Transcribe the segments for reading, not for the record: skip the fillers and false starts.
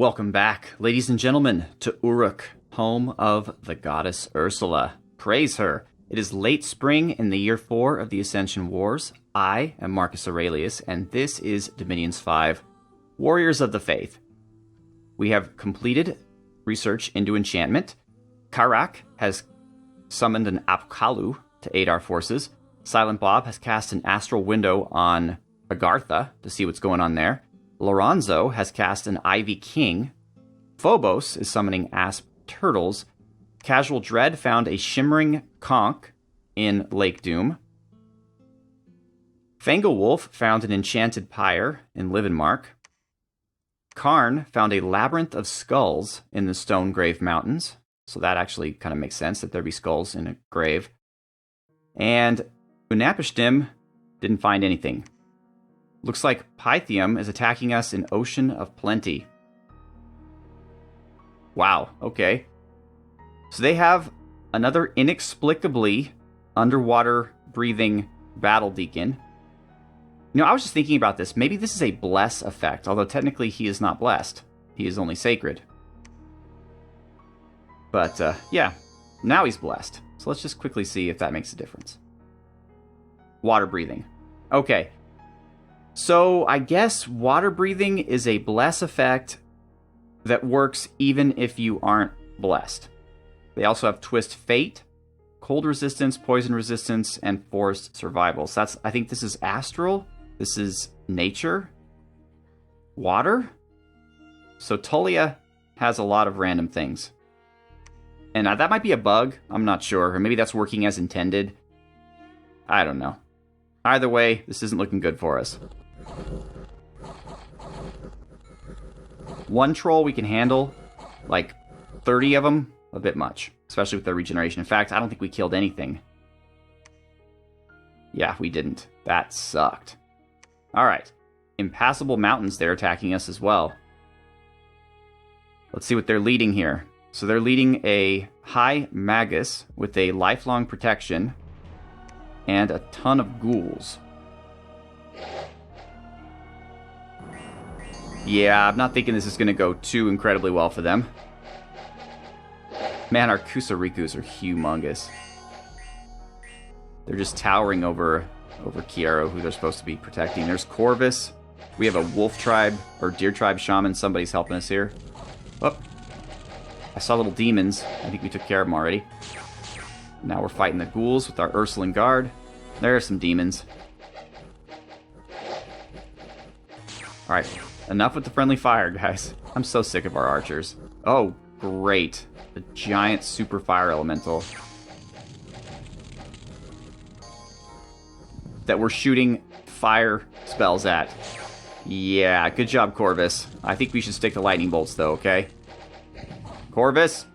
Welcome back, ladies and gentlemen, to Uruk, home of the goddess Ursula. Praise her. It is late spring in the year 4 of the Ascension Wars. I am Marcus Aurelius, and this is Dominions 5, Warriors of the Faith. We have completed research into enchantment. Karak has summoned an Apkalu to aid our forces. Silent Bob has cast an astral window on Agartha to see what's going on there. Lorenzo has cast an Ivy King. Phobos is summoning Asp Turtles. Casual Dread found a Shimmering Conch in Lake Doom. Fangolwolf found an Enchanted Pyre in Livenmark. Karn found a Labyrinth of Skulls in the Stone Grave Mountains. So that actually kind of makes sense that there be skulls in a grave. And Unapishtim didn't find anything. Looks like Pythium is attacking us in Ocean of Plenty. Wow, okay. So they have another inexplicably underwater breathing battle deacon. You know, I was just thinking about this. Maybe this is a bless effect, although technically he is not blessed. He is only sacred. But, yeah, now he's blessed. So let's just quickly see if that makes a difference. Water breathing. Okay. So I guess water breathing is a bless effect that works even if you aren't blessed. They also have Twist Fate, Cold Resistance, Poison Resistance, and Forest Survival. So that's, I think this is Astral. This is Nature. Water. So Tulia has a lot of random things. And that might be a bug. I'm not sure. Or maybe that's working as intended. I don't know. Either way, this isn't looking good for us. One troll we can handle. Like 30 of them, a bit much. Especially with their regeneration. In fact, I don't think we killed anything. Yeah, we didn't. That sucked. Alright. Impassable mountains, they're attacking us as well. Let's see what they're leading here. So they're leading a High Magus with a lifelong protection and a ton of ghouls. Yeah, I'm not thinking this is going to go too incredibly well for them. Man, our Kusarikus are humongous. They're just towering over Kiaro, who they're supposed to be protecting. There's Corvus. We have a wolf tribe, or deer tribe shaman. Somebody's helping us here. Oh, I saw little demons. I think we took care of them already. Now we're fighting the ghouls with our Ursulan guard. There are some demons. Alright, enough with the friendly fire, guys. I'm so sick of our archers. Oh, great. The giant super fire elemental that we're shooting fire spells at. Yeah, good job, Corvus. I think we should stick to lightning bolts, though, okay? Corvus?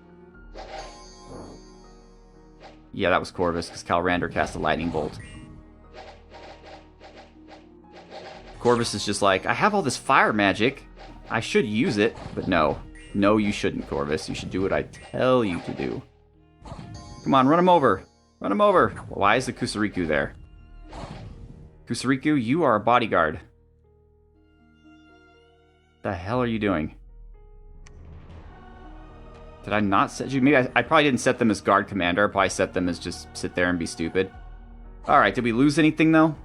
Yeah, that was Corvus, because Calrander cast a lightning bolt. Corvus is just like, I have all this fire magic. I should use it, but no. No, you shouldn't, Corvus. You should do what I tell you to do. Come on, run him over. Run him over. Why is the Kusariku there? Kusariku, you are a bodyguard. The hell are you doing? Did I not set you? Maybe I probably didn't set them as guard commander. I probably set them as just sit there and be stupid. Alright, did we lose anything, though?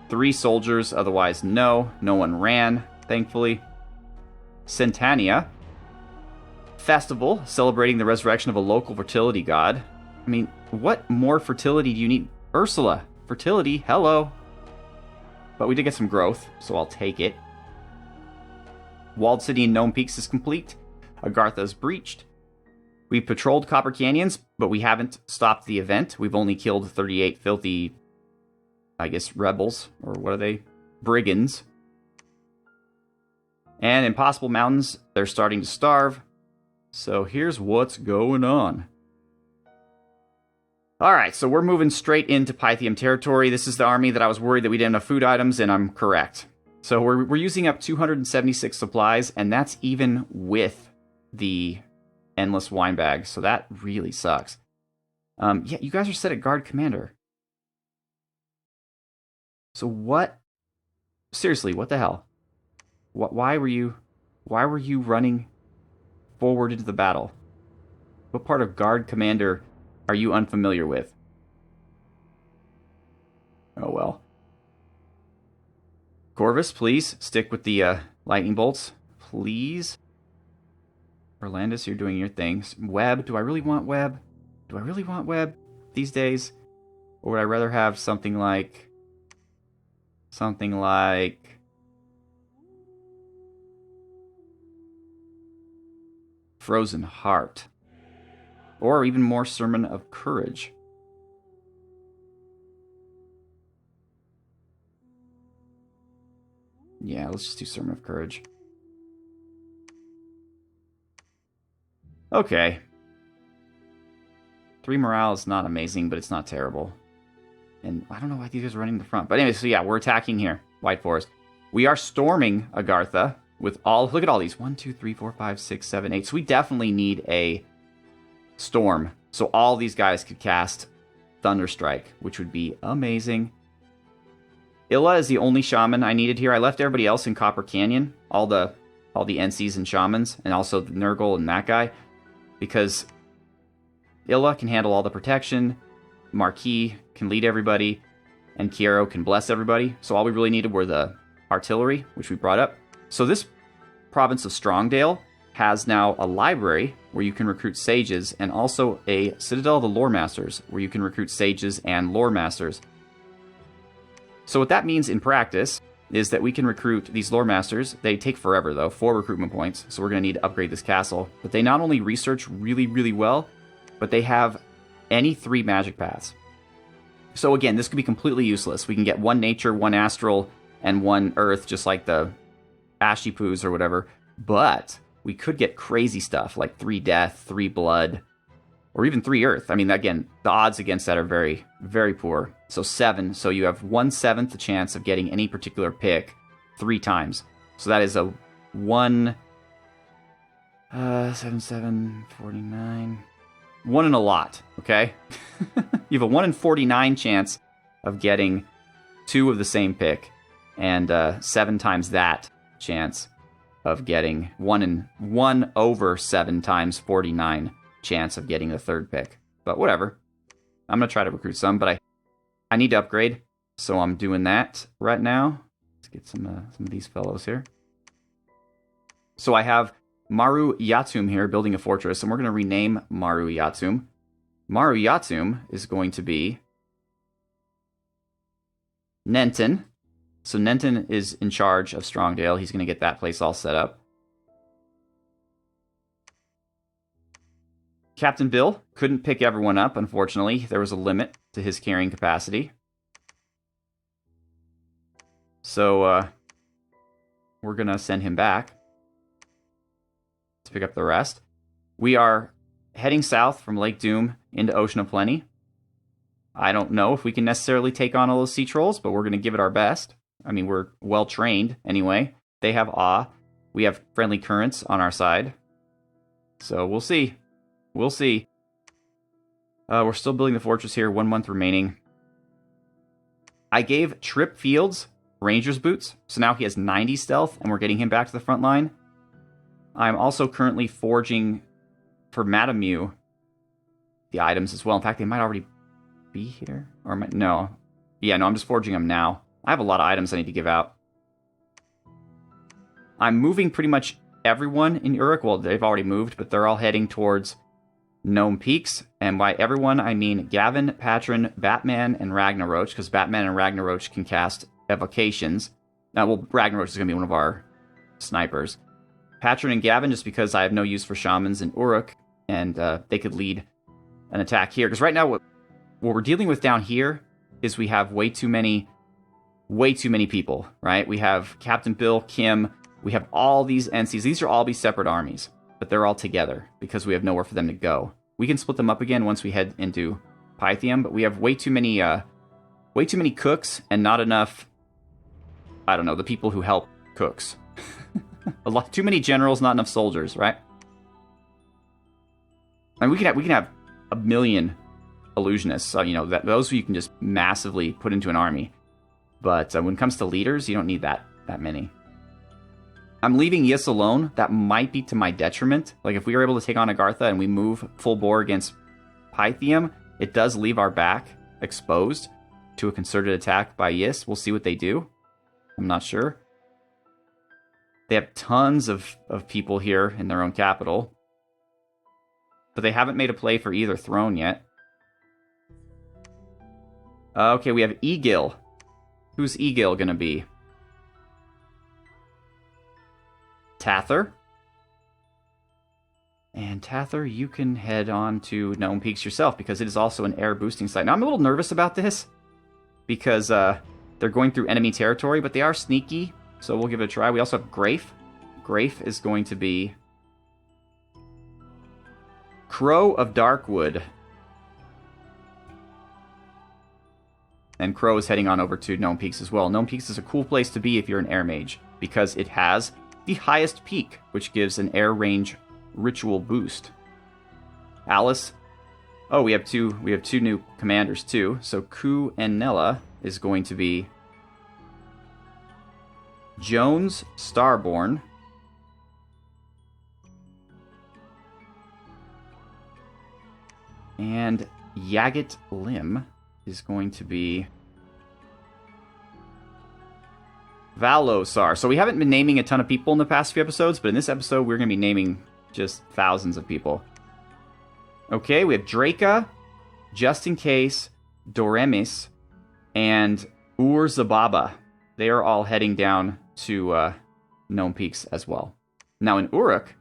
3 soldiers, otherwise no. No one ran, thankfully. Centania. Festival, celebrating the resurrection of a local fertility god. I mean, what more fertility do you need? Ursula, fertility, hello. But we did get some growth, so I'll take it. Walled City in Gnome Peaks is complete. Agartha is breached. We've patrolled Copper Canyons, but we haven't stopped the event. We've only killed 38 filthy, I guess, rebels, or what are they? Brigands. And Impossible Mountains, they're starting to starve. So here's what's going on. Alright, so we're moving straight into Pythium territory. This is the army that I was worried that we didn't have food items, and I'm correct. So we're using up 276 supplies, and that's even with the endless wine bag. So that really sucks. Yeah, you guys are set at guard commander. So what? Seriously, what the hell? Why were you running forward into the battle? What part of Guard Commander are you unfamiliar with? Oh well. Corvus, please stick with the lightning bolts, please. Orlandus, you're doing your things. Web, do I really want web? Do I really want web these days? Or would I rather have something like Frozen Heart? Or even more Sermon of Courage. Yeah, let's just do Sermon of Courage. Okay. 3 morale is not amazing, but it's not terrible. And I don't know why these guys are running in the front. But anyway, so yeah, we're attacking here. White Forest. We are storming Agartha with all... Look at all these. 1, 2, 3, 4, 5, 6, 7, 8. So we definitely need a storm. So all these guys could cast Thunderstrike, which would be amazing. Illa is the only shaman I needed here. I left everybody else in Copper Canyon. All the NCs and shamans. And also the Nurgle and that guy. Because Illa can handle all the protection. Marquis can lead everybody. And Kiero can bless everybody. So all we really needed were the artillery, which we brought up. So this province of Strongdale has now a library where you can recruit sages, and also a Citadel of the Lore Masters where you can recruit sages and lore masters. So what that means in practice is that we can recruit these lore masters. They take forever though, 4 recruitment points, so we're going to need to upgrade this castle. But they not only research really, really well, but they have any 3 magic paths. So again, this could be completely useless. We can get 1 nature, 1 astral, and 1 earth, just like the Ashipoos or whatever. But we could get crazy stuff like 3 death, 3 blood, or even 3 earth. I mean, again, the odds against that are very, very poor. So 7, so you have 1/7 the chance of getting any particular pick 3 times. So that is a 1, 7, 7, 49... 1 in a lot, okay? You have a 1 in 49 chance of getting 2 of the same pick, and 7 times that chance of getting 1 over 7 times 49 chance of getting the 3rd pick. But whatever. I'm going to try to recruit some, but I need to upgrade, so I'm doing that right now. Let's get some of these fellows here. So I have Maru Yatum here building a fortress, and we're going to rename Maru Yatum. Maru Yatum is going to be Nenton. So Nenton is in charge of Strongdale. He's going to get that place all set up. Captain Bill couldn't pick everyone up, unfortunately. There was a limit to his carrying capacity. So we're going to send him back to pick up the rest. We are heading south from Lake Doom into Ocean of Plenty. I don't know if we can necessarily take on all those sea trolls, but we're going to give it our best. I mean, we're well trained anyway. They have awe. We have friendly currents on our side. So we'll see. We'll see. We're still building the fortress here. 1 month remaining. I gave Trip Fields Ranger's Boots, so now he has 90 stealth, and we're getting him back to the front line. I'm also currently forging for Madame Mew the items as well. In fact, they might already be here. Or no. Yeah, no, I'm just forging them now. I have a lot of items I need to give out. I'm moving pretty much everyone in Uruk. Well, they've already moved, but they're all heading towards Gnome Peaks. And by everyone, I mean Gavin, Patron, Batman, and Ragnaroach, because Batman and Ragnaroach can cast evocations. Well, Ragnaroach is going to be one of our snipers. Patron and Gavin, just because I have no use for shamans in Uruk, and they could lead an attack here. Because right now, what we're dealing with down here is we have way too many people, right? We have Captain Bill, Kim, we have all these NCs. These are all be separate armies, but they're all together because we have nowhere for them to go. We can split them up again once we head into Pythium, but we have way too many cooks and not enough, I don't know, the people who help cooks. Too many generals, not enough soldiers, right? And we can have a million illusionists, so those you can just massively put into an army. But when it comes to leaders, you don't need that many. I'm leaving Yis alone. That might be to my detriment. Like, if we are able to take on Agartha and we move full bore against Pythium, it does leave our back exposed to a concerted attack by Yis. We'll see what they do. I'm not sure. They have tons of people here in their own capital. But they haven't made a play for either throne yet. Okay, we have Egil. Who's Egil going to be? Tather. And Tather, you can head on to Gnome Peaks yourself because it is also an air boosting site. Now, I'm a little nervous about this because they're going through enemy territory, but they are sneaky, so we'll give it a try. We also have Grafe. Grafe is going to be Crow of Darkwood. And Crow is heading on over to Gnome Peaks as well. Gnome Peaks is a cool place to be if you're an air mage because it has the highest peak, which gives an air range ritual boost. Alice. Oh, we have two new commanders too. So Ku and Nella is going to be Jones Starborn. And Yagit Lim is going to be Valosar. So we haven't been naming a ton of people in the past few episodes, but in this episode we're going to be naming just thousands of people. Okay, we have Draca, Just In Case, Doremis, and Urzababa. They are all heading down to Gnome Peaks as well. Now in Uruk,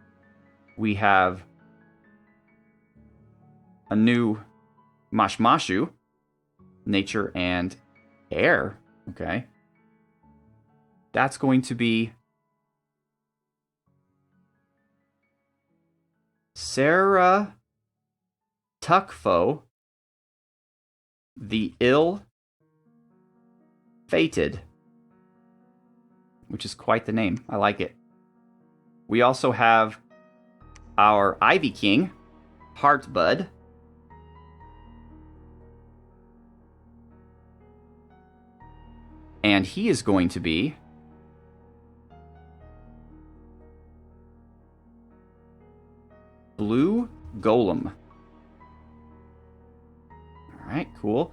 we have a new Mashmashu, Nature and Air. Okay. That's going to be Sarah Tuckfoe, the Ill-Fated, which is quite the name. I like it. We also have our Ivy King, Heartbud. And he is going to be Blue Golem. Alright, cool.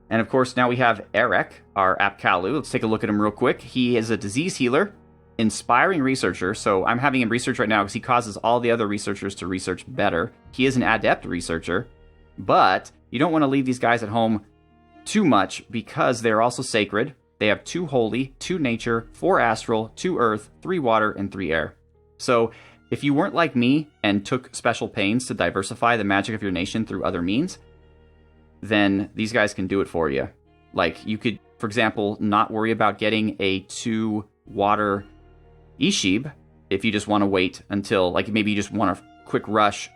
And of course, now we have Eric, our Apkalu. Let's take a look at him real quick. He is a disease healer, inspiring researcher. So I'm having him research right now because he causes all the other researchers to research better. He is an adept researcher, but you don't want to leave these guys at home too much because they're also sacred. They have 2 holy, 2 nature, 4 astral, 2 earth, 3 water, and 3 air. So if you weren't like me and took special pains to diversify the magic of your nation through other means, then these guys can do it for you. Like, you could, for example, not worry about getting a 2 water Ishib if you just want to wait until, like, maybe you just want a quick rush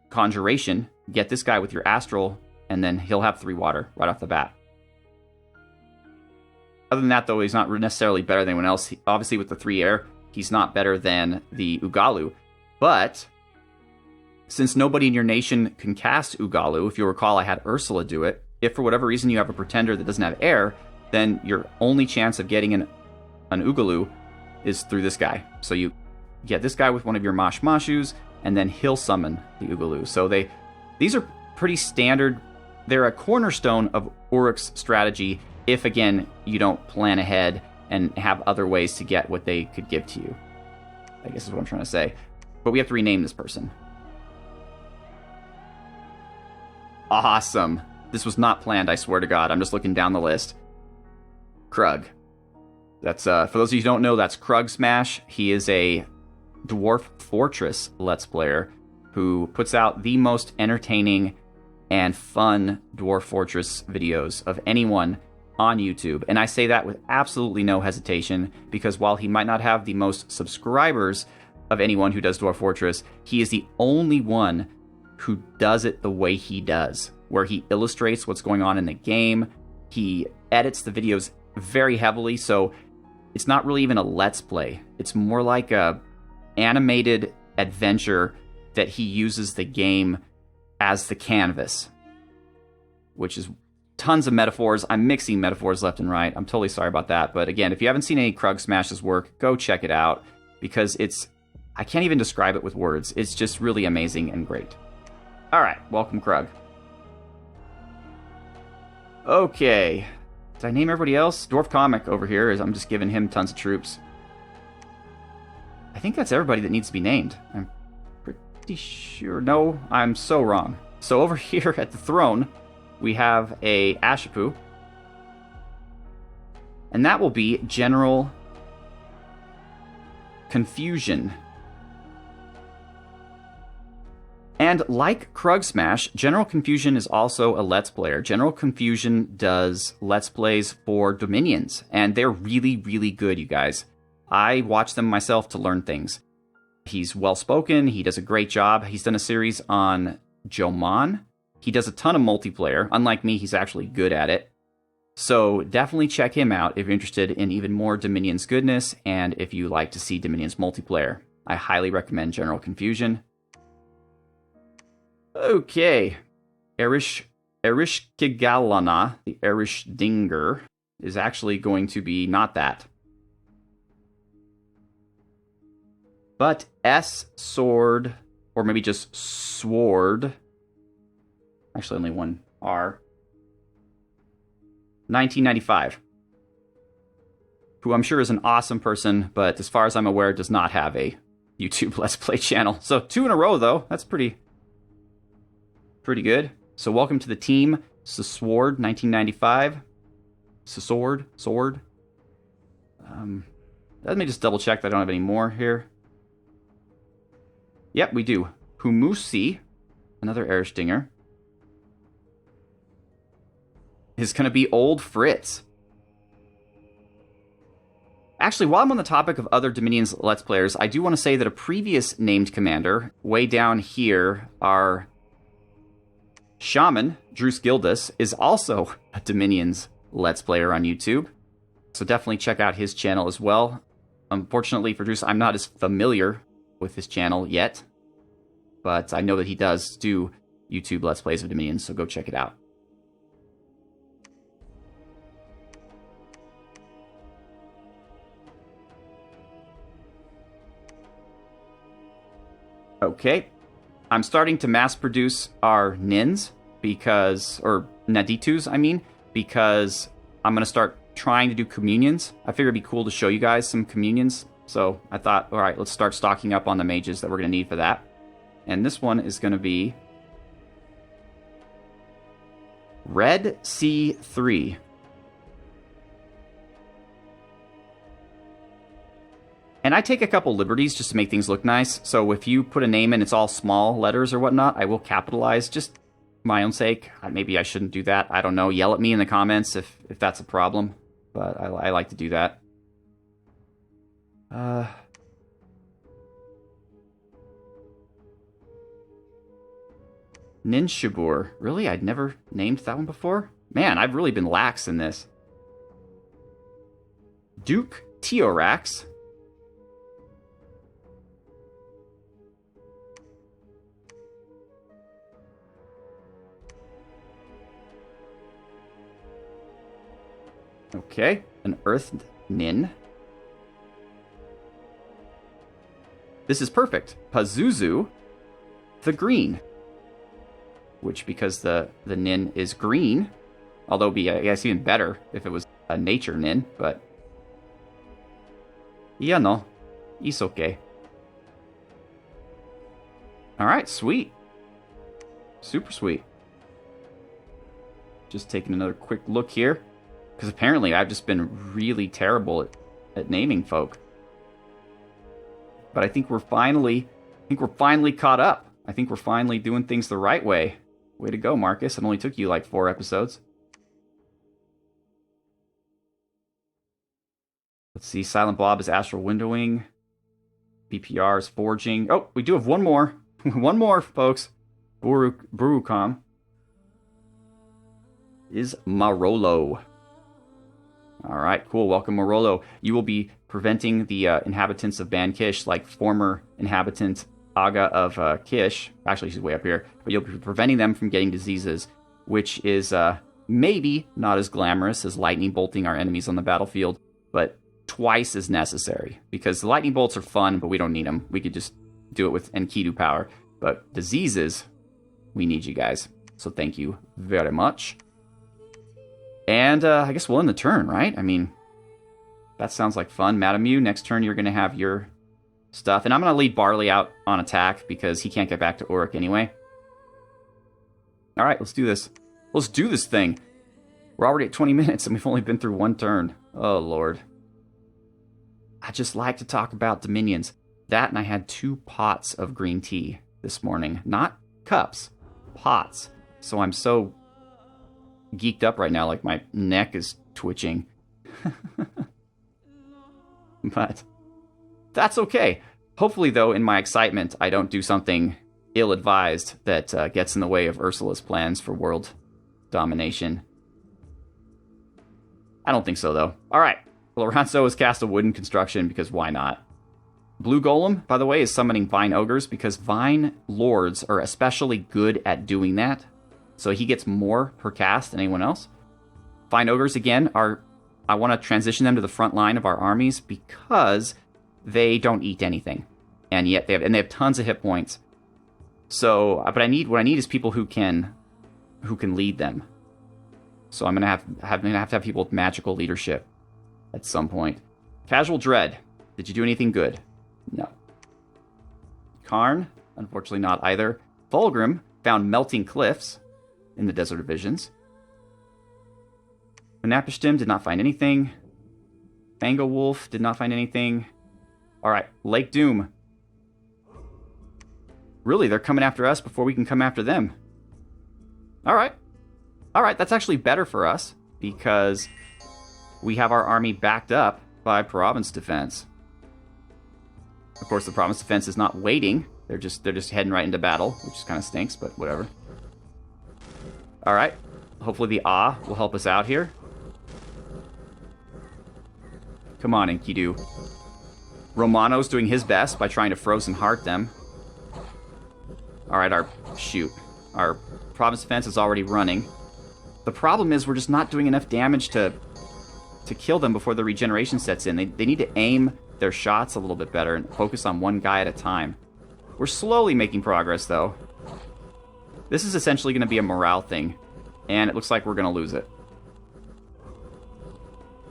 conjuration. Get this guy with your astral, and then he'll have 3 water right off the bat. Other than that, though, he's not necessarily better than anyone else. Obviously, with the 3 air, he's not better than the Ugalu. But since nobody in your nation can cast Ugalu, if you'll recall, I had Ursula do it. If for whatever reason you have a pretender that doesn't have air, then your only chance of getting an Ugalu is through this guy. So you get this guy with one of your Mashmashus, and then he'll summon the Ugalu. So these are pretty standard. They're a cornerstone of Uruk's strategy if, again, you don't plan ahead and have other ways to get what they could give to you. I guess is what I'm trying to say. But we have to rename this person. Awesome. This was not planned, I swear to God. I'm just looking down the list. Krug. That's, for those of you who don't know, that's Krug Smash. He is a Dwarf Fortress Let's Player who puts out the most entertaining and fun Dwarf Fortress videos of anyone on YouTube. And I say that with absolutely no hesitation, because while he might not have the most subscribers of anyone who does Dwarf Fortress, he is the only one who does it the way he does, where he illustrates what's going on in the game. He edits the videos very heavily, so it's not really even a Let's Play. It's more like a animated adventure that he uses the game as the canvas, which is tons of metaphors. I'm mixing metaphors left and right. I'm totally sorry about that. But again, if you haven't seen any Krug Smash's work, go check it out because I can't even describe it with words. It's just really amazing and great. All right, welcome, Krug. Okay. Did I name everybody else? Dwarf Comic over here. I'm just giving him tons of troops. I think that's everybody that needs to be named. I'm pretty sure. No, I'm so wrong. So over here at the throne, we have a Ashipu. And that will be General Confusion. And like Krug Smash, General Confusion is also a Let's Player. General Confusion does Let's Plays for Dominions, and they're really, really good, you guys. I watch them myself to learn things. He's well-spoken, he does a great job. He's done a series on Jomon. He does a ton of multiplayer. Unlike me, he's actually good at it. So definitely check him out if you're interested in even more Dominions goodness, and if you like to see Dominions multiplayer. I highly recommend General Confusion. Okay, Erishkigalana, the Erishdinger, is actually going to be not that. But S-Sword, or maybe just Sword, actually only one R, 1995, who I'm sure is an awesome person, but as far as I'm aware, does not have a YouTube Let's Play channel. So 2 in a row, though, that's pretty good. So welcome to the team, Sword, 1995. Sword. Let me just double check that I don't have any more here. Yep, we do. Humusi, another Erishdinger, is going to be Old Fritz. Actually, while I'm on the topic of other Dominions Let's Players, I do want to say that a previous named commander, way down here, our Shaman, Druce Gildas, is also a Dominions Let's Player on YouTube. So definitely check out his channel as well. Unfortunately for Druce, I'm not as familiar with his channel yet. But I know that he does do YouTube Let's Plays of Dominions, so go check it out. Okay. I'm starting to mass produce our Nins or Naditus, I mean, because I'm going to start trying to do communions. I figured it'd be cool to show you guys some communions. So I thought, all right, let's start stocking up on the mages that we're going to need for that. And this one is going to be Red C3. And I take a couple liberties just to make things look nice. So if you put a name in, it's all small letters or whatnot, I will capitalize just for my own sake. Maybe I shouldn't do that. I don't know. Yell at me in the comments if that's a problem. But I like to do that. Ninshibur. Really? I'd never named that one before? Man, I've really been lax in this. Duke Teorax. Okay, an Earth Nin. This is perfect. Pazuzu the Green. Which, because the Nin is green, although it'd be, I guess, even better if it was a nature Nin, but... yeah, no. It's okay. Alright, sweet. Super sweet. Just taking another quick look here. Because apparently I've just been really terrible at naming folk. But I think we're finally caught up. I think we're finally doing things the right way. Way to go, Marcus. It only took you like 4 episodes. Let's see. Silent Bob is Astral Windowing. BPR is Forging. Oh, we do have one more. One more, folks. Burukam is Marolo. Alright, cool. Welcome, Marolo. You will be preventing the inhabitants of Ban Kish, like former inhabitant Aga of Kish. Actually, she's way up here. But you'll be preventing them from getting diseases, which is Maybe not as glamorous as lightning bolting our enemies on the battlefield, but twice as necessary. Because the lightning bolts are fun, but we don't need them. We could just do it with Enkidu power. But diseases, we need you guys. So thank you very much. And I guess we'll end the turn, right? I mean, that sounds like fun. Madame Mew, next turn you're going to have your stuff. And I'm going to lead Barley out on attack because he can't get back to Uruk anyway. All right, let's do this. Let's do this thing. We're already at 20 minutes and we've only been through one turn. Oh, Lord. I just like to talk about dominions. That, and I had 2 pots of green tea this morning. Not cups, pots. So I'm so geeked up right now, like my neck is twitching. But that's okay. Hopefully, though, in my excitement, I don't do something ill-advised that gets in the way of Ursula's plans for world domination. I don't think so, though. All right. Lorenzo has cast a wooden construction because why not? Blue Golem, by the way, is summoning Vine Ogres because Vine Lords are especially good at doing that. So he gets more per cast than anyone else. Vine Ogres, again, are... I want to transition them to the front line of our armies because they don't eat anything. And yet they have tons of hit points. So, but what I need is people who can lead them. So I'm gonna have to have people with magical leadership at some point. Casual Dread. Did you do anything good? No. Karn, unfortunately not either. Fulgrim found melting cliffs in the Desert Divisions. Unapishtim did not find anything. Fangolwolf did not find anything. Alright, Lake Doom. Really, they're coming after us before we can come after them. Alright. Alright, that's actually better for us, because we have our army backed up by Province Defense. Of course, the Province Defense is not waiting. They're just heading right into battle, which kind of stinks, but whatever. Alright. Hopefully the Ah will help us out here. Come on, Enkidu. Romano's doing his best by trying to Frozen Heart them. Alright, our Province Defense is already running. The problem is we're just not doing enough damage to kill them before the regeneration sets in. They need to aim their shots a little bit better and focus on one guy at a time. We're slowly making progress, though. This is essentially going to be a morale thing, and it looks like we're going to lose it.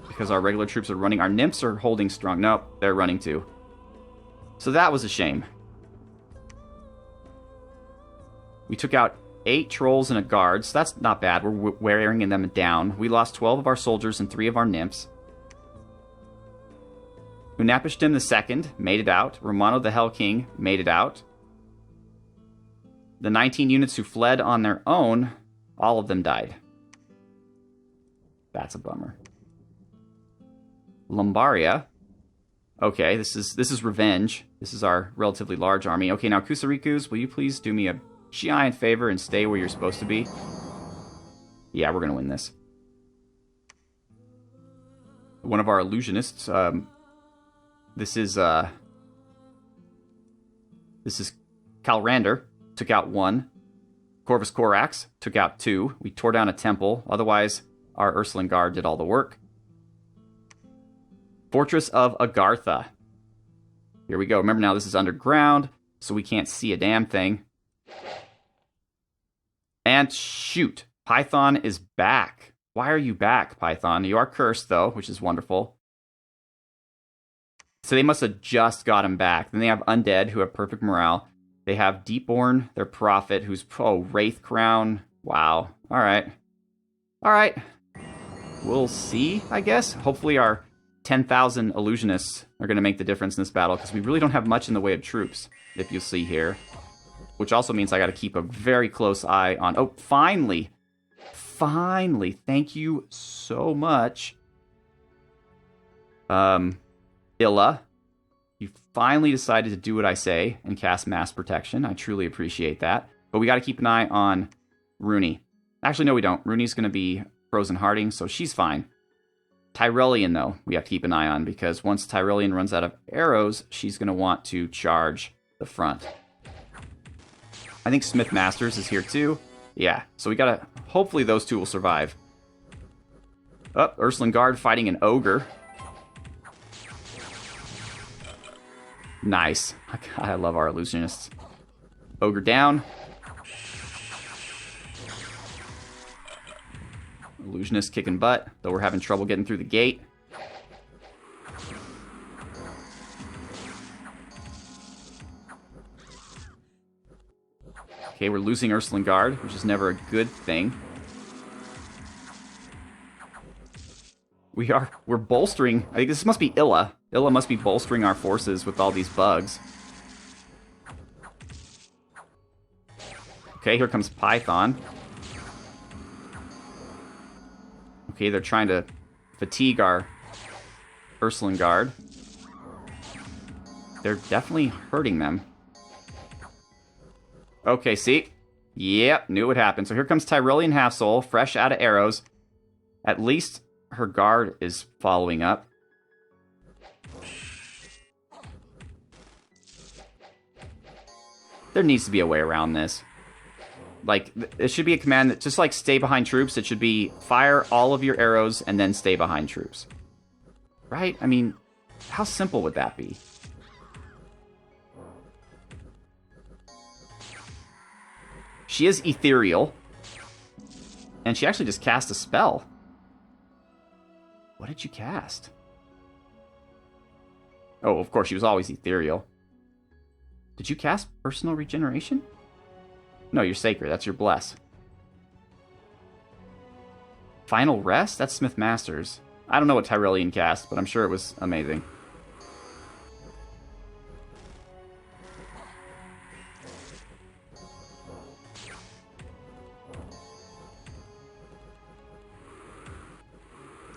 Because our regular troops are running. Our nymphs are holding strong. Nope, they're running too. So that was a shame. We took out 8 trolls and a guard, so that's not bad. We're wearing them down. We lost 12 of our soldiers and 3 of our nymphs. Unapishtim II made it out. Romano the Hell King made it out. The 19 units who fled on their own, all of them died. That's a bummer. Lombaria. Okay, this is revenge. This is our relatively large army. Okay, now Kusarikus, will you please do me a giant favor and stay where you're supposed to be? Yeah, we're gonna win this. One of our illusionists, this is Calrander, took out 1. Corvus Corax took out 2. We tore down a temple. Otherwise, our Ursuline Guard did all the work. Fortress of Agartha. Here we go. Remember now, this is underground, so we can't see a damn thing. And shoot, Python is back. Why are you back, Python? You are cursed, though, which is wonderful. So they must have just got him back. Then they have Undead, who have perfect morale. They have Deepborn, their prophet, who's... Oh, Wraith Crown. Wow. All right. All right. We'll see, I guess. Hopefully our 10,000 illusionists are going to make the difference in this battle, because we really don't have much in the way of troops, if you see here. Which also means I got to keep a very close eye on... Oh, finally! Finally! Thank you so much. Illa, you finally decided to do what I say and cast Mass Protection. I truly appreciate that. But we got to keep an eye on Rooney. Actually, no, we don't. Rooney's going to be Frozen Hearting, so she's fine. Tyrellian, though, we have to keep an eye on, because once Tyrellian runs out of arrows, she's going to want to charge the front. I think Smith Masters is here, too. Yeah, so we got to... Hopefully those two will survive. Oh, Ursulan Guard fighting an ogre. Nice. God, I love our illusionists. Ogre down. Illusionist kicking butt, though we're having trouble getting through the gate. Okay, we're losing Ursulan Guard, which is never a good thing. We're bolstering. I think this must be Illa. Illa must be bolstering our forces with all these bugs. Okay, here comes Python. Okay, they're trying to fatigue our Ursulan Guard. They're definitely hurting them. Okay, see? Yep, knew it would happen. So here comes Tyrellian Half-Soul, fresh out of arrows. At least her guard is following up. There needs to be a way around this. Like, it should be a command that, just like stay behind troops, it should be fire all of your arrows and then stay behind troops. Right? I mean, how simple would that be? She is ethereal. And she actually just cast a spell. What did you cast? Oh, of course, she was always ethereal. Did you cast personal regeneration? No, you're sacred. That's your bless. Final rest? That's Smith Masters. I don't know what Tyrellian cast, but I'm sure it was amazing.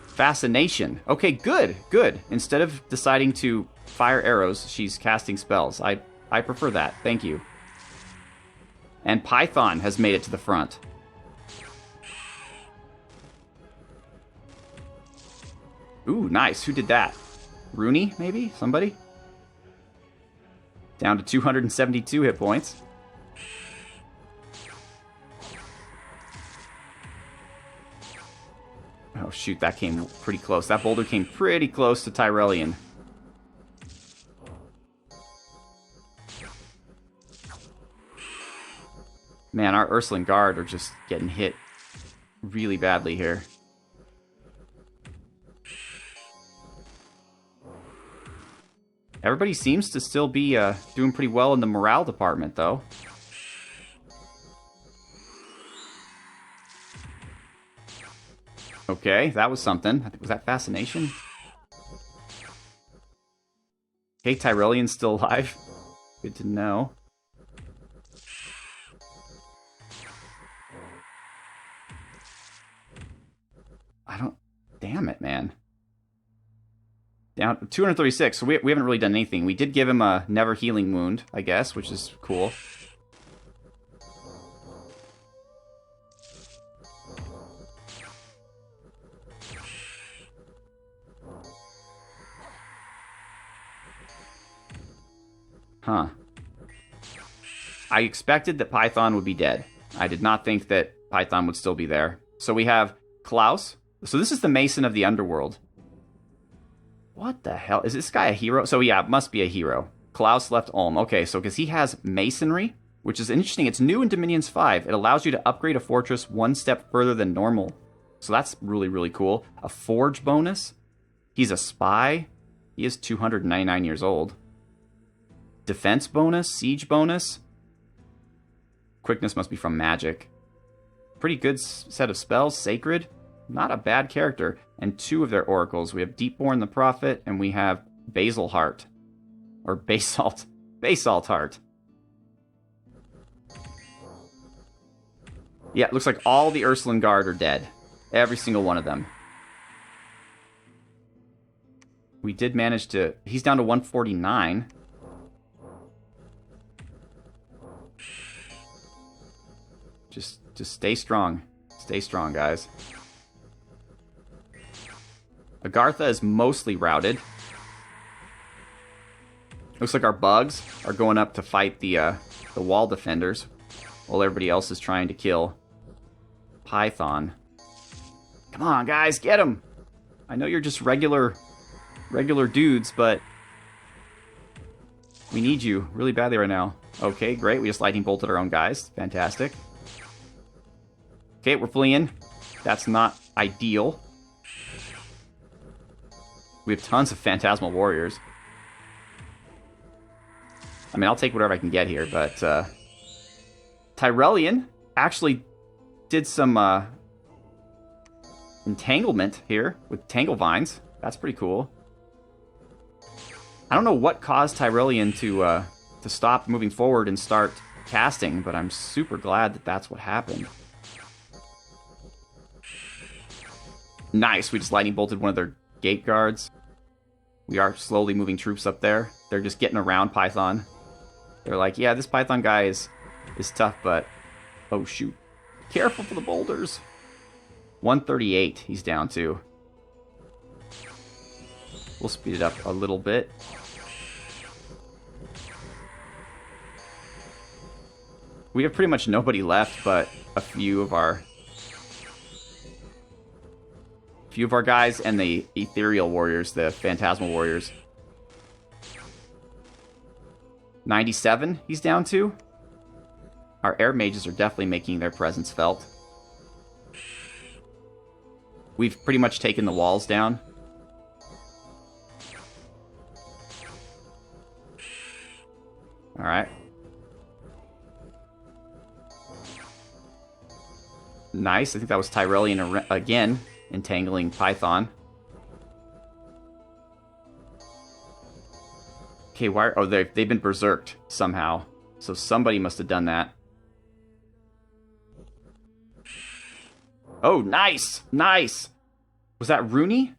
Fascination. Okay, good, good. Instead of deciding to fire arrows, she's casting spells. I prefer that. Thank you. And Python has made it to the front. Ooh, nice. Who did that? Rooney, maybe? Somebody? Down to 272 hit points. Oh, shoot, that came pretty close. That boulder came pretty close to Tyrellian. Man, our Ursulan Guard are just getting hit really badly here. Everybody seems to still be doing pretty well in the morale department, though. Okay, that was something. Was that Fascination? Okay, Tyrellian's still alive. Good to know. Damn it, man. Down 236, so we haven't really done anything. We did give him a never healing wound, I guess, which is cool. Huh. I expected that Python would be dead. I did not think that Python would still be there. So we have Klaus. So this is the Mason of the Underworld. What the hell? Is this guy a hero? So yeah, it must be a hero. Klaus left Ulm. Okay, so because he has Masonry, which is interesting. It's new in Dominions 5. It allows you to upgrade a fortress one step further than normal. So that's really, really cool. A Forge bonus. He's a spy. He is 299 years old. Defense bonus. Siege bonus. Quickness must be from magic. Pretty good set of spells. Sacred. Not a bad character. And two of their oracles. We have Deepborn the Prophet, and we have Basil Heart. Or Basalt. Basalt Heart. Yeah, it looks like all the Ursulan Guard are dead. Every single one of them. We did manage to... He's down to 149. Just stay strong. Stay strong, guys. Agartha is mostly routed. Looks like our bugs are going up to fight the wall defenders, while everybody else is trying to kill Python. Come on, guys, get him! I know you're just regular dudes, but we need you really badly right now. Okay, great. We just lightning bolted our own guys. Fantastic. Okay, we're fleeing. That's not ideal. We have tons of Phantasmal Warriors. I mean, I'll take whatever I can get here, but Tyrellian actually did some entanglement here with Tangle Vines. That's pretty cool. I don't know what caused Tyrellian to stop moving forward and start casting, but I'm super glad that that's what happened. Nice, we just lightning bolted one of their gate guards. We are slowly moving troops up there. They're just getting around Python. They're like, yeah, this Python guy is tough, but... Oh, shoot. Careful for the boulders. 138 he's down to. We'll speed it up a little bit. We have pretty much nobody left but a few of our guys and the ethereal warriors, the phantasmal warriors. 97 he's down to. Our air mages are definitely making their presence felt. We've pretty much taken the walls down. Alright. Nice. I think that was Tyrellian again, entangling Python. Okay, why? Oh, they've been berserked somehow. So somebody must have done that. Oh, nice! Nice! Was that Rooney?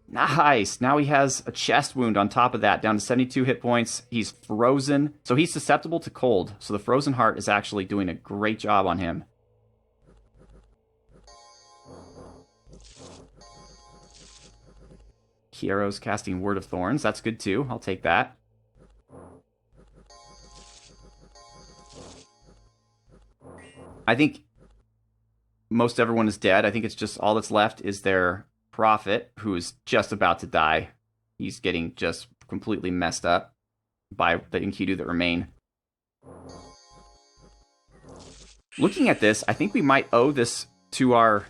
Nice! Now he has a chest wound on top of that, down to 72 hit points. He's frozen. So he's susceptible to cold. So the Frozen Heart is actually doing a great job on him. Kiero's casting Word of Thorns. That's good too. I'll take that. I think most everyone is dead. I think it's just all that's left is their prophet, who is just about to die. He's getting just completely messed up by the Enkidu that remain. Looking at this, I think we might owe this to our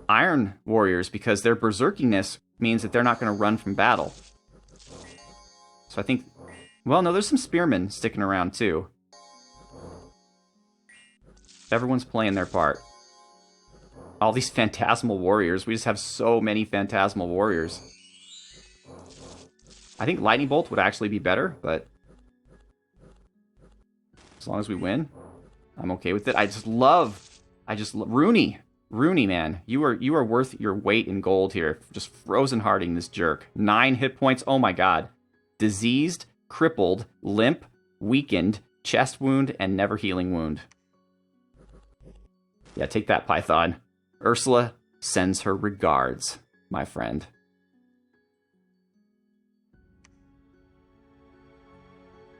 Iron Warriors, because their berserkiness means that they're not going to run from battle. So I think... Well, no, there's some spearmen sticking around too. Everyone's playing their part. All these Phantasmal Warriors. We just have so many Phantasmal Warriors. I think Lightning Bolt would actually be better, but... as long as we win, I'm okay with it. I just love Rooney. Rooney, man. You are worth your weight in gold here. Just frozen hearting this jerk. 9 hit points. Oh my god. Diseased, crippled, limp, weakened, chest wound, and never healing wound. Yeah, take that, Python. Ursula sends her regards, my friend.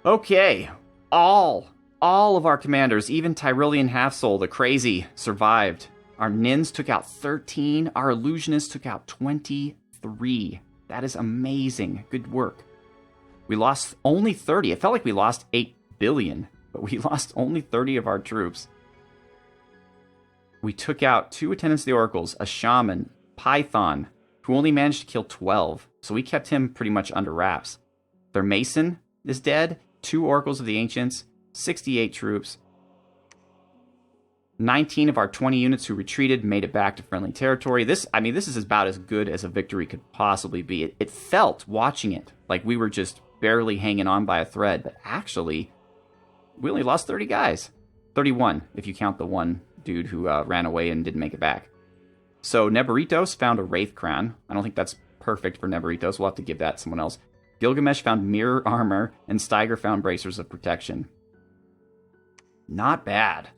Okay. All of our commanders, even Tyrellian Half-Soul, the crazy, survived. Our Nins took out 13. Our Illusionists took out 23. That is amazing. Good work. We lost only 30. It felt like we lost 8 billion, but we lost only 30 of our troops. We took out 2 Attendants of the Oracles, a Shaman, Python, who only managed to kill 12. So we kept him pretty much under wraps. Their Mason is dead. 2 Oracles of the Ancients, 68 troops. 19 of our 20 units who retreated made it back to friendly territory. This is about as good as a victory could possibly be. It felt, watching it, like we were just barely hanging on by a thread. But actually, we only lost 30 guys. 31, if you count the one dude who ran away and didn't make it back. So Nebaritos found a Wraith Crown. I don't think that's perfect for Nebaritos. We'll have to give that to someone else. Gilgamesh found Mirror Armor, and Steiger found Bracers of Protection. Not bad.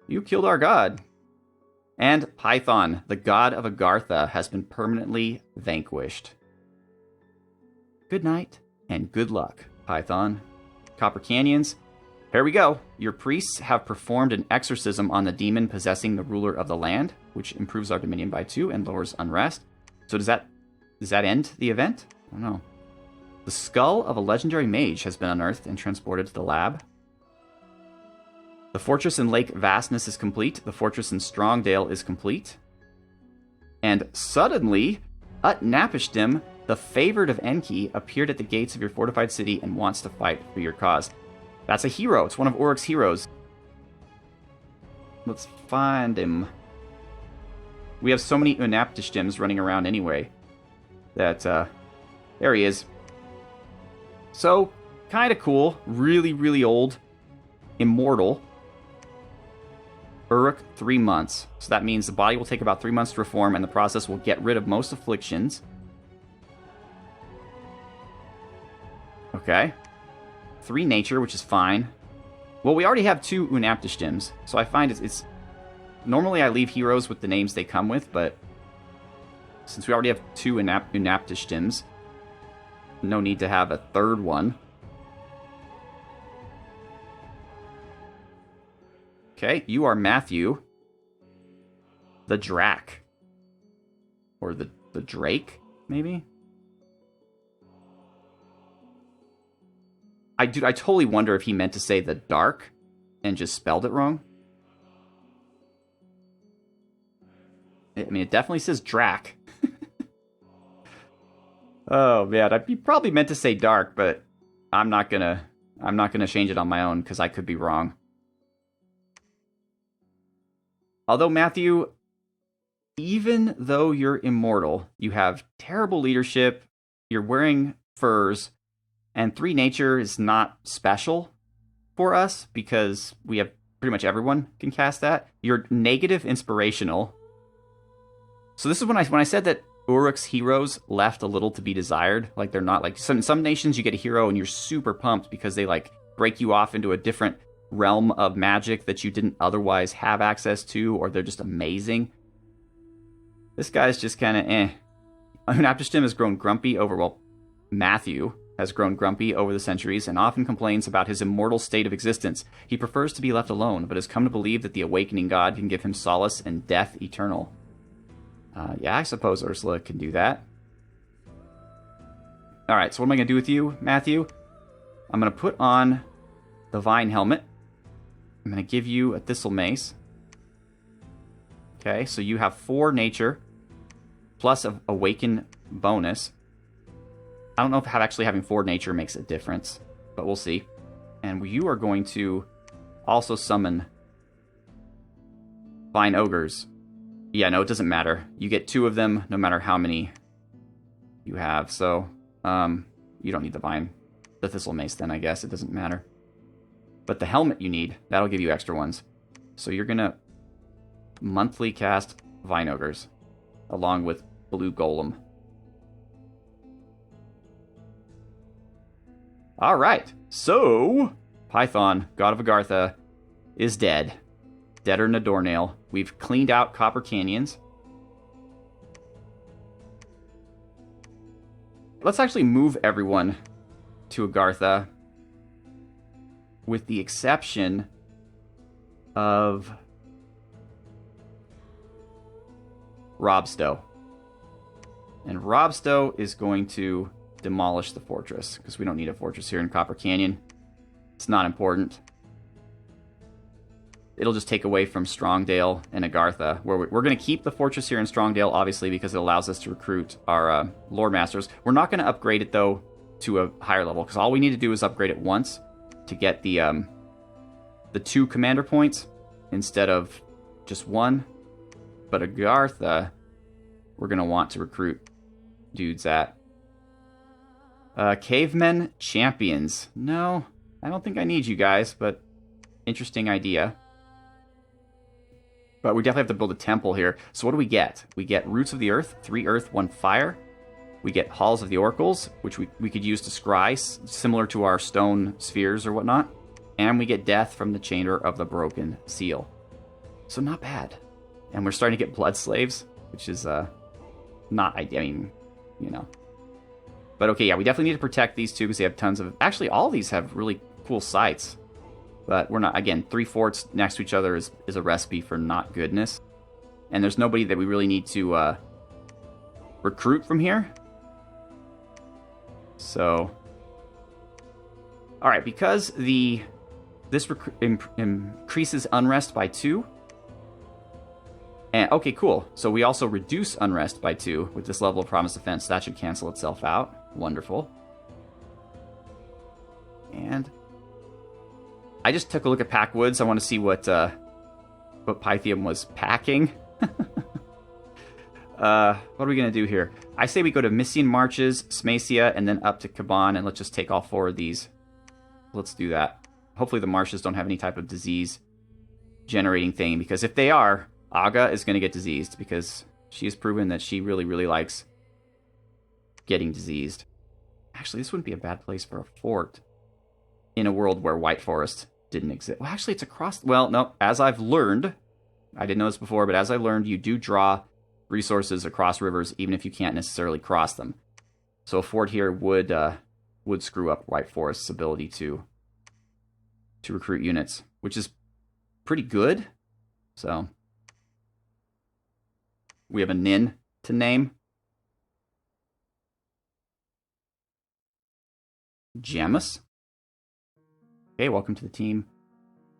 You killed our god. And Python, the god of Agartha, has been permanently vanquished. Good night, and good luck, Python. Copper Canyons. Here we go. Your priests have performed an exorcism on the demon possessing the ruler of the land, which improves our dominion by 2 and lowers unrest. So does that end the event? I don't know. The skull of a legendary mage has been unearthed and transported to the lab. The fortress in Lake Vastness is complete. The fortress in Strongdale is complete. And suddenly, Utnapishtim, the favored of Enki, appeared at the gates of your fortified city and wants to fight for your cause. That's a hero. It's one of Uruk's heroes. Let's find him. We have so many Utnapishtims running around anyway that, there he is. So, kind of cool. Really, really old. Immortal. Uruk, 3 months. So that means the body will take about 3 months to reform, and the process will get rid of most afflictions. Okay. 3 nature, which is fine. Well, we already have 2 Unaptishtims, so I find it's... Normally I leave heroes with the names they come with, but since we already have 2 Unaptishtims, no need to have a 3rd one. Okay, you are Matthew. The Drac. Or the Drake, maybe? I totally wonder if he meant to say the Dark and just spelled it wrong. I mean, it definitely says Drac. Oh man, he probably meant to say Dark, but I'm not gonna change it on my own because I could be wrong. Although, Matthew, even though you're immortal, you have terrible leadership, you're wearing furs, and 3 nature is not special for us because we have pretty much everyone can cast that. You're negative inspirational. So this is when I said that Uruk's heroes left a little to be desired. Like, they're not like some nations you get a hero and you're super pumped because they like break you off into a different realm of magic that you didn't otherwise have access to, or they're just amazing. This guy's just kind of eh. Unaptishtim has grown grumpy over, well, Matthew has grown grumpy over the centuries and often complains about his immortal state of existence. He prefers to be left alone, but has come to believe that the awakening god can give him solace and death eternal. Yeah, I suppose Ursula can do that. Alright, so what am I going to do with you, Matthew? I'm going to put on the Vine Helmet. I'm going to give you a Thistle Mace. Okay, so you have 4 nature, plus a Awaken bonus. I don't know if actually having 4 nature makes a difference, but we'll see. And you are going to also summon Vine Ogres. Yeah, no, it doesn't matter. You get 2 of them, no matter how many you have. So, you don't need the Thistle Mace then, I guess. It doesn't matter. But the helmet you need, that'll give you extra ones. So you're going to monthly cast Vine Ogres, along with Blue Golem. Alright, so Python, god of Agartha, is dead. Deader than a doornail. We've cleaned out Copper Canyons. Let's actually move everyone to Agartha, with the exception of Robstow. And Robstow is going to demolish the fortress, because we don't need a fortress here in Copper Canyon. It's not important. It'll just take away from Strongdale and Agartha, where we're going to keep the fortress here in Strongdale, obviously, because it allows us to recruit our Lord Masters. We're not going to upgrade it, though, to a higher level, because all we need to do is upgrade it once to get the 2 commander points instead of just 1. But Agartha, we're going to want to recruit dudes at. Cavemen Champions. No, I don't think I need you guys, but interesting idea. But we definitely have to build a temple here. So what do we get? We get Roots of the Earth, 3 Earth, 1 Fire. We get Halls of the Oracles, which we could use to scry, similar to our stone spheres or whatnot. And we get Death from the Chamber of the Broken Seal. So not bad. And we're starting to get Blood Slaves, which is not, I mean, you know. But okay, yeah, we definitely need to protect these 2 because they have tons of... Actually, all of these have really cool sites. But we're not. Again, 3 forts next to each other is a recipe for not goodness. And there's nobody that we really need to recruit from here. So, all right, because this increases unrest by 2. And okay, cool. So we also reduce unrest by 2 with this level of promise defense. That should cancel itself out. Wonderful. And I just took a look at Packwoods. I want to see what Pythium was packing. What are we going to do here? I say we go to Mysian Marches, Smacia, and then up to Kaban, and let's just take all 4 of these. Let's do that. Hopefully the marshes don't have any type of disease-generating thing, because if they are, Aga is going to get diseased, because she has proven that she really, really likes getting diseased. Actually, this wouldn't be a bad place for a fort in a world where White Forest didn't exist. Well, actually, it's across... Well, no, as I've learned, I didn't know this before, but as I learned, you do draw resources across rivers, even if you can't necessarily cross them. So a fort here would screw up White Forest's ability to recruit units, which is pretty good. So we have a Nin to name. Jamus. Okay, welcome to the team,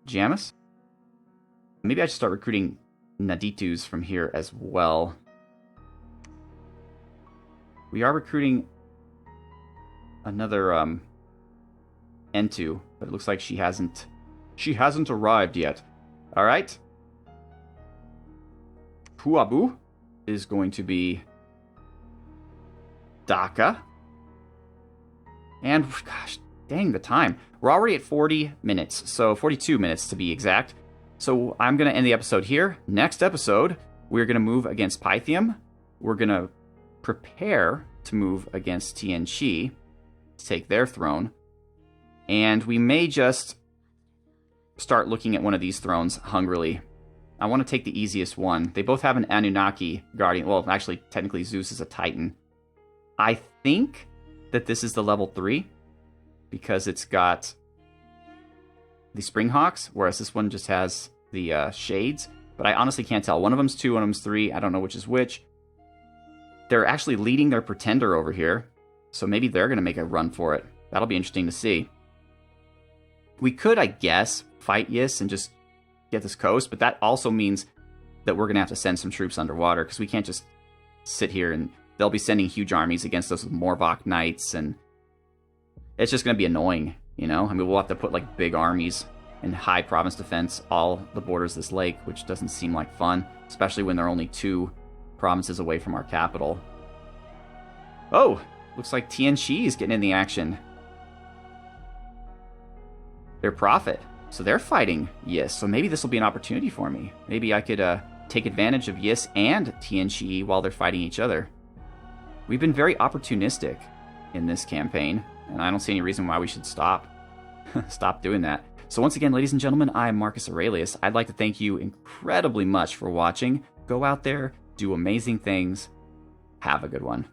Jamus. Maybe I should start recruiting Naditus from here as well. We are recruiting another Entu, but it looks like she hasn't arrived yet. All right. Huabu is going to be Dhaka. And gosh, dang the time. We're already at 40 minutes, so 42 minutes to be exact. So I'm going to end the episode here. Next episode, we're going to move against Pythium. We're going to prepare to move against Tianqi to take their throne. And we may just start looking at one of these thrones hungrily. I want to take the easiest one. They both have an Anunnaki guardian. Well, actually, technically Zeus is a Titan. I think that this is the level 3 because it's got the Springhawks, whereas this one just has the Shades. But I honestly can't tell. One of them's 2, one of them's 3. I don't know which is which. They're actually leading their Pretender over here, so maybe they're going to make a run for it. That'll be interesting to see. We could, I guess, fight Yis and just get this coast, but that also means that we're going to have to send some troops underwater, because we can't just sit here and they'll be sending huge armies against us with Morvok Knights, and it's just going to be annoying, you know? I mean, we'll have to put, like, big armies in high province defense all the borders of this lake, which doesn't seem like fun, especially when they're only 2 provinces away from our capital. Oh, looks like Tianqi is getting in the action. Their prophet. So they're fighting Yis, so maybe this will be an opportunity for me. Maybe I could take advantage of Yis and Tianqi while they're fighting each other. We've been very opportunistic in this campaign, and I don't see any reason why we should stop doing that. So once again, ladies and gentlemen, I'm Marcus Aurelius. I'd like to thank you incredibly much for watching. Go out there, do amazing things. Have a good one.